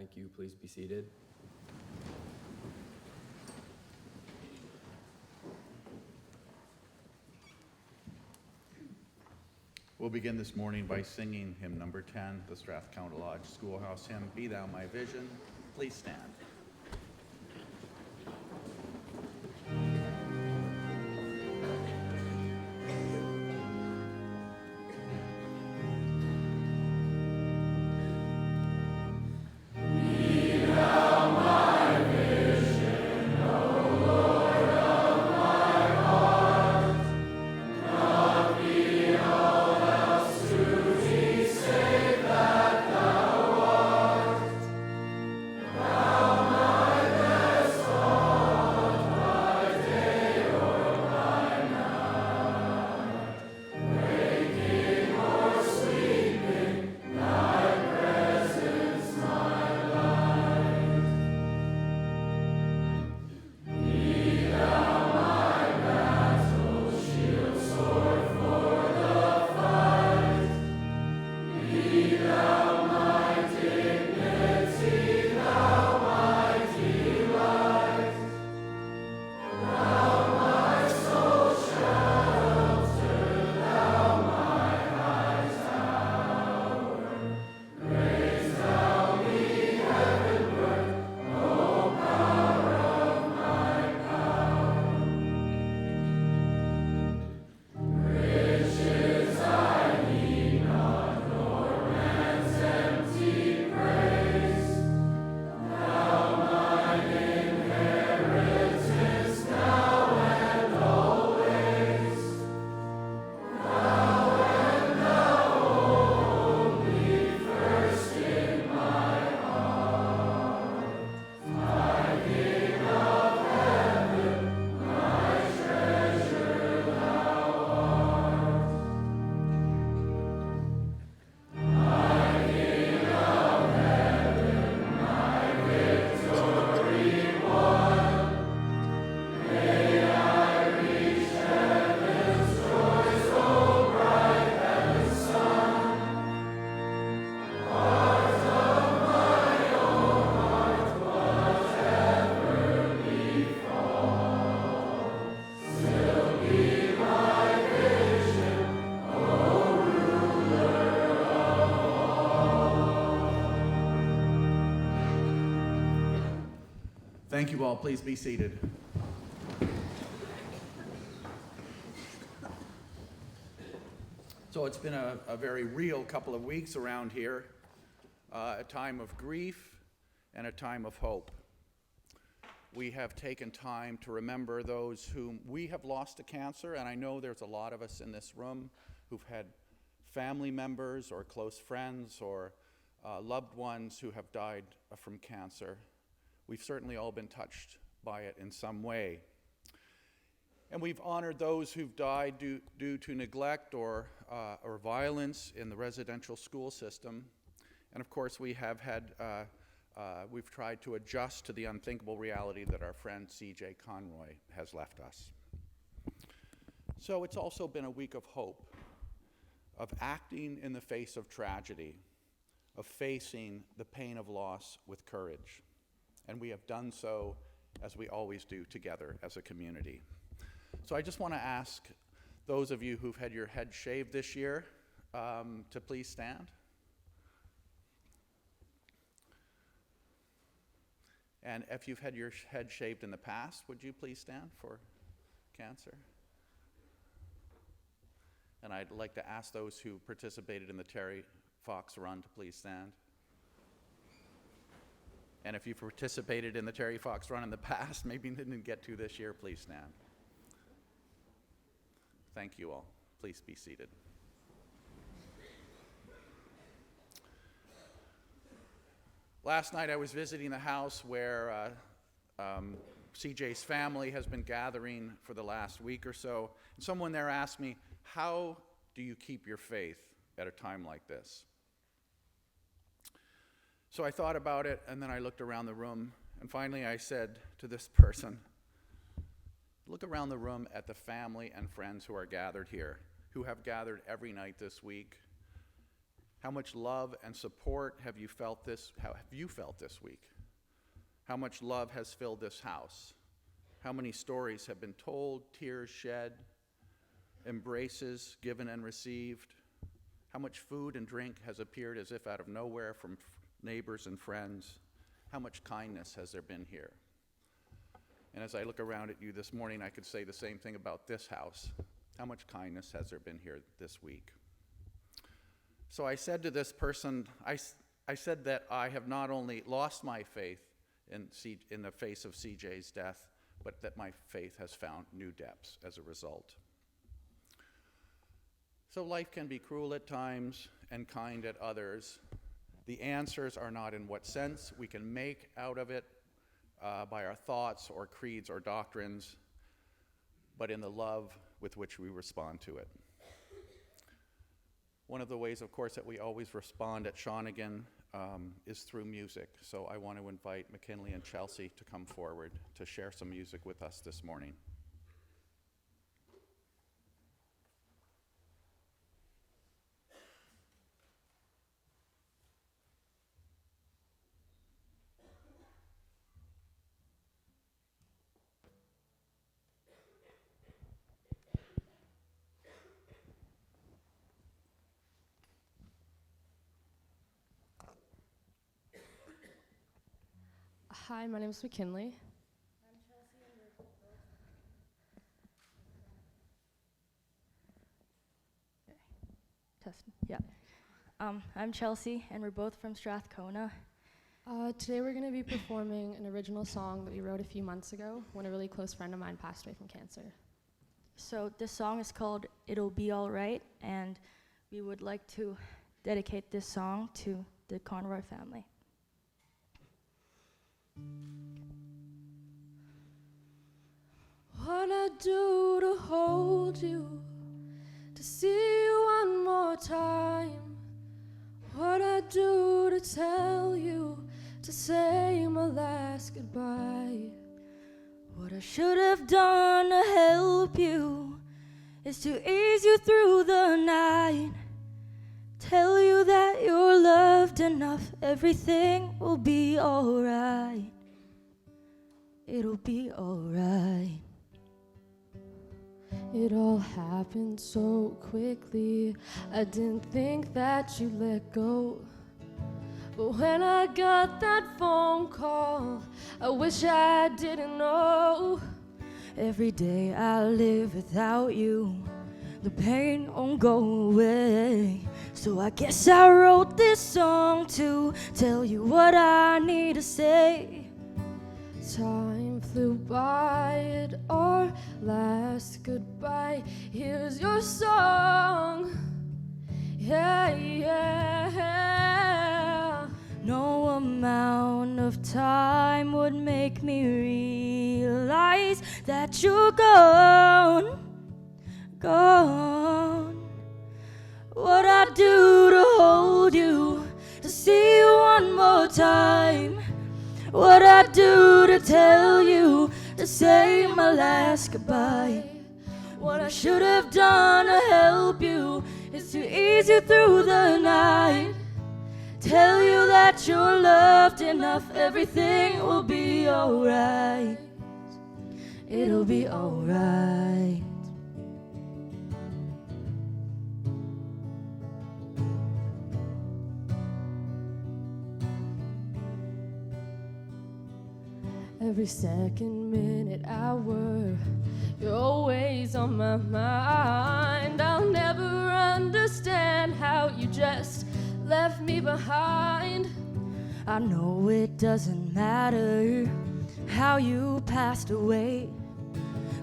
Thank you. Please be seated. We'll begin this morning by singing hymn number 10, the Strathcona Lodge Schoolhouse hymn, Be Thou My Vision. Please stand. Thank you all. Please be seated. So it's been a very real couple of weeks around here, a time of grief and a time of hope. We have taken time to remember those whom we have lost to cancer, and I know there's a lot of us in this room who've had family members or close friends or loved ones who have died from cancer. We've certainly all been touched by it in some way. And we've honored those who've died due to neglect or violence in the residential school system. And of course, we've tried to adjust to the unthinkable reality that our friend C.J. Conroy has left us. So it's also been a week of hope, of acting in the face of tragedy, of facing the pain of loss with courage. And we have done so as we always do together as a community. So I just want to ask those of you who've had your head shaved this year to please stand. And if you've had your head shaved in the past, would you please stand for cancer? And I'd like to ask those who participated in the Terry Fox Run to please stand. And if you've participated in the Terry Fox Run in the past, maybe didn't get to this year, please stand. Thank you all. Please be seated. Last night I was visiting the house where CJ's family has been gathering for the last week or so. And someone there asked me, how do you keep your faith at a time like this? So I thought about it, and then I looked around the room, and finally I said to this person, look around the room at the family and friends who are gathered here, who have gathered every night this week. How much love and support have you felt this week? How much love has filled this house? How many stories have been told, tears shed, embraces given and received? How much food and drink has appeared as if out of nowhere from neighbors and friends? How much kindness has there been here? And as I look around at you this morning, I could say the same thing about this house. How much kindness has there been here this week? So I said to this person, I said that I have not only lost my faith in the face of CJ's death, but that my faith has found new depths as a result. So life can be cruel at times and kind at others. The answers are not in what sense we can make out of it by our thoughts or creeds or doctrines, but in the love with which we respond to it. One of the ways, of course, that we always respond at Shawnigan is through music. So I want to invite McKinley and Chelsea to come forward to share some music with us this morning. Hi, my name is McKinley. I'm Chelsea and we're both. I'm Chelsea, and we're both from Strathcona. Today we're going to be performing an original song that we wrote a few months ago when a really close friend of mine passed away from cancer. So this song is called It'll Be Alright, and we would like to dedicate this song to the Conroy family. What I do to hold you, to see you one more time. What I do to tell you, to say my last goodbye. What I should have done to help you is to ease you through the night. Tell you that you're loved enough, everything will be alright. It'll be alright. It all happened so quickly, I didn't think that you'd let go. But when I got that phone call, I wish I didn't know. Every day I live without you, the pain won't go away. So I guess I wrote this song to tell you what I need to say. Time flew by at our last goodbye. Here's your song. Yeah, yeah. No amount of time would make me realize that you're gone, gone. What I do to hold you, to see you one more time. What I do to tell you, to say my last goodbye. What I should have done to help you is to ease you through the night. Tell you that you're loved enough, everything will be alright. It'll be alright. Every second, minute, hour, you're always on my mind. I'll never understand how you just left me behind. I know it doesn't matter how you passed away,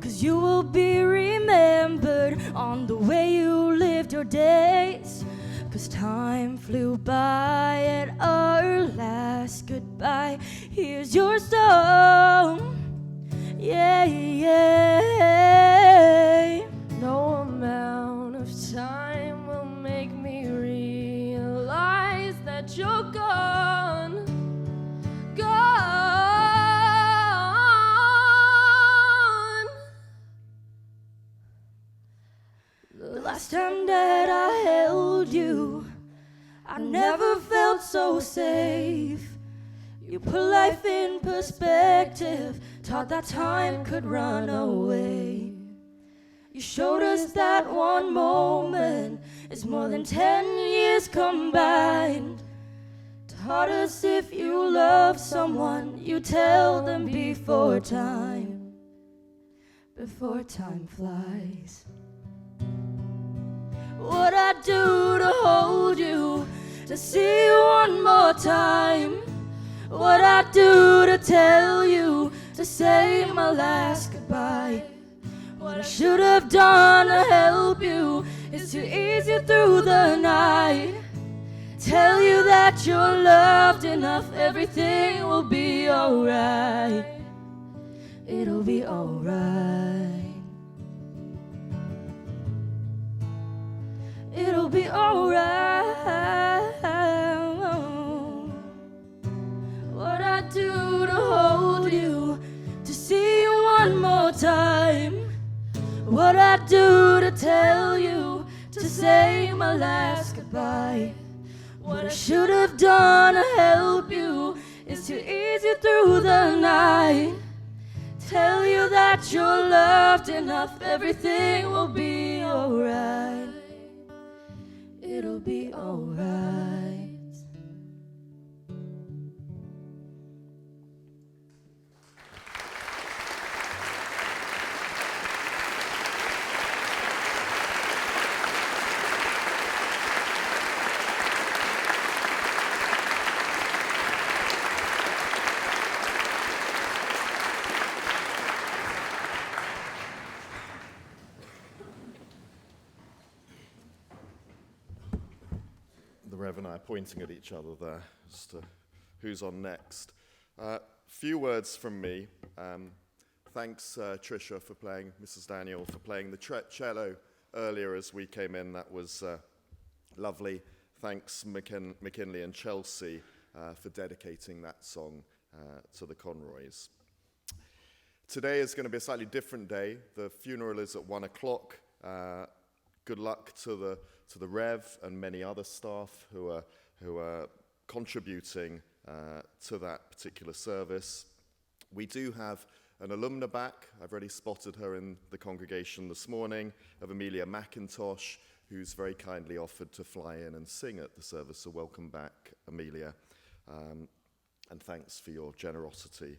'cause you will be remembered on the way you lived your days. 'Cause time flew by at our last goodbye. Here's your song. Yeah, yeah. No amount of time will make me realize that you're gone, gone. The last time that I held you, I never felt so safe. You put life in perspective, taught that time could run away. You showed us that one moment is more than 10 years combined. Taught us if you love someone, you tell them before time flies. What I'd do to hold you, to see you one more time. What I'd do to tell you, to say my last goodbye. What I should have done to help you is to ease you through the night. Tell you that you're loved enough, everything will be alright. It'll be alright. It'll be alright. What I do to hold you, to see you one more time. What I do to tell you, to say my last goodbye. What I should have done to help you is to ease you through the night. Tell you that you're loved enough, everything will be alright. It'll be alright. The Rev and I are pointing at each other there as to who's on next. Few words from me. Thanks, Tricia, for playing, Mrs. Daniel, for playing the cello earlier as we came in. That was lovely. Thanks, McKinley and Chelsea, for dedicating that song to the Conroys. Today is going to be a slightly different day. The funeral is at 1 o'clock. Good luck to the Rev and many other staff who are contributing to that particular service. We do have an alumna back. I've already spotted her in the congregation this morning, of Amelia McIntosh, who's very kindly offered to fly in and sing at the service. So welcome back, Amelia, and thanks for your generosity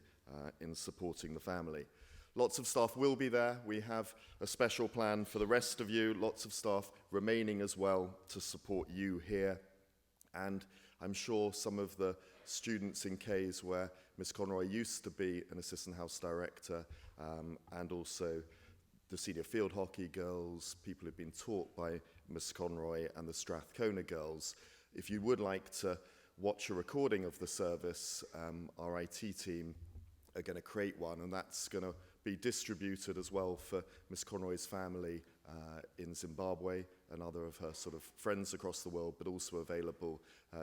in supporting the family. Lots of staff will be there. We have a special plan for the rest of you. Lots of staff remaining as well to support you here. And I'm sure some of the students in K's, where Miss Conroy used to be an assistant house director, and also the senior field hockey girls, people who've been taught by Miss Conroy, and the Strathcona girls. If you would like to watch a recording of the service, our IT team are going to create one, and that's going to be distributed as well for Miss Conroy's family in Zimbabwe and other of her sort of friends across the world, but also available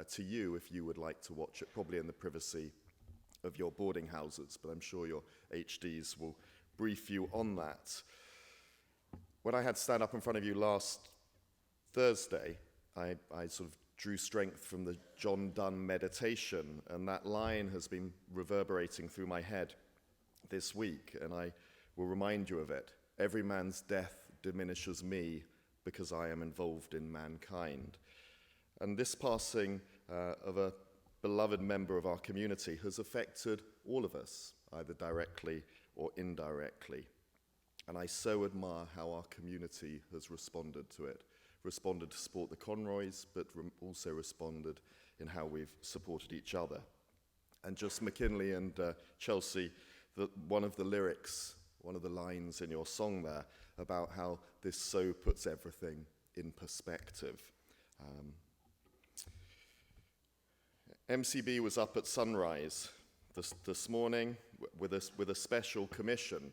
to you if you would like to watch it, probably in the privacy of your boarding houses, but I'm sure your HDs will brief you on that. When I had to stand up in front of you last Thursday, I sort of drew strength from the John Donne meditation, and that line has been reverberating through my head this week, and I will remind you of it. Every man's death diminishes me because I am involved in mankind. And this passing of a beloved member of our community has affected all of us, either directly or indirectly. And I so admire how our community has responded to it. Responded to support the Conroys, but also responded in how we've supported each other. And just McKinley and Chelsea, one of the lyrics, one of the lines in your song there, about how this so puts everything in perspective. MCB was up at sunrise this morning with a special commission.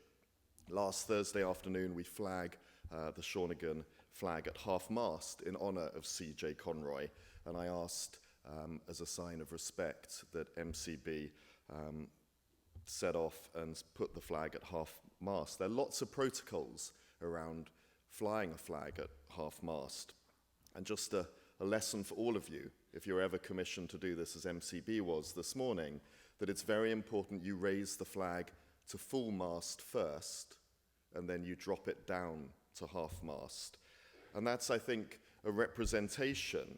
Last Thursday afternoon, we flag the Shawnigan flag at half-mast in honour of C.J. Conroy, and I asked, as a sign of respect, that MCB set off and put the flag at half-mast. There are lots of protocols around flying a flag at half-mast, and just a lesson for all of you. if you're ever commissioned to do this as MCB was this morning, that it's very important you raise the flag to full mast first, and then you drop it down to half mast. And that's, I think, a representation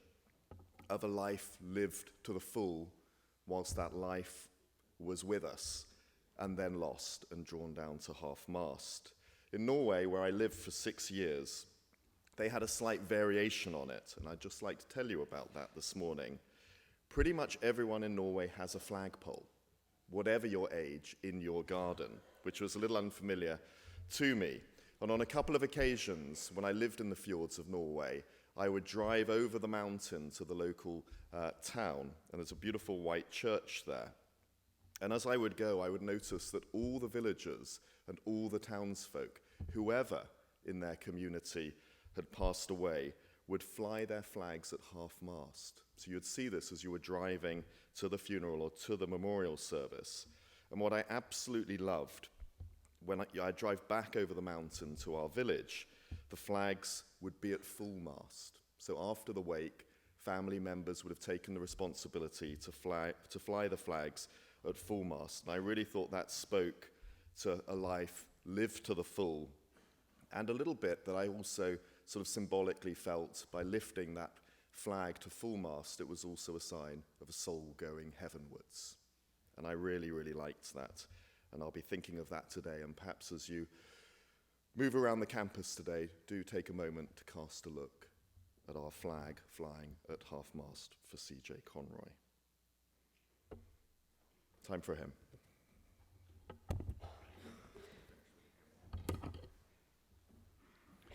of a life lived to the full whilst that life was with us, and then lost and drawn down to half mast. In Norway, where I lived for 6 years, they had a slight variation on it, and I'd just like to tell you about that this morning. Pretty much everyone in Norway has a flagpole, whatever your age, in your garden, which was a little unfamiliar to me. And on a couple of occasions, when I lived in the fjords of Norway, I would drive over the mountain to the local town, and there's a beautiful white church there. And as I would go, I would notice that all the villagers and all the townsfolk, whoever in their community had passed away, would fly their flags at half-mast. So you'd see this as you were driving to the funeral or to the memorial service. And what I absolutely loved, when I'd drive back over the mountain to our village, the flags would be at full mast. So after the wake, family members would have taken the responsibility to fly the flags at full mast. And I really thought that spoke to a life lived to the full, and a little bit that I also sort of symbolically felt by lifting that flag to full mast, it was also a sign of a soul going heavenwards. And I really, really liked that. And I'll be thinking of that today. And perhaps as you move around the campus today, do take a moment to cast a look at our flag flying at half-mast for C.J. Conroy. Time for him.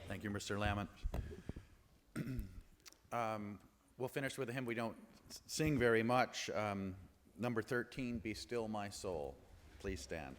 Thank you, Mr. Lamont. We'll finish with a hymn we don't sing very much. Number 13, Be Still My Soul. Please stand.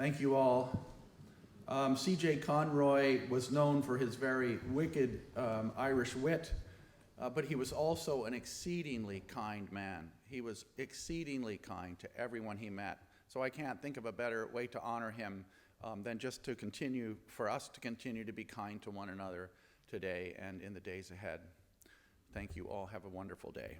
Thank you all. C.J. Conroy was known for his very wicked Irish wit, but he was also an exceedingly kind man. He was exceedingly kind to everyone he met. So I can't think of a better way to honor him than just to continue, for us to continue to be kind to one another today and in the days ahead. Thank you all. Have a wonderful day.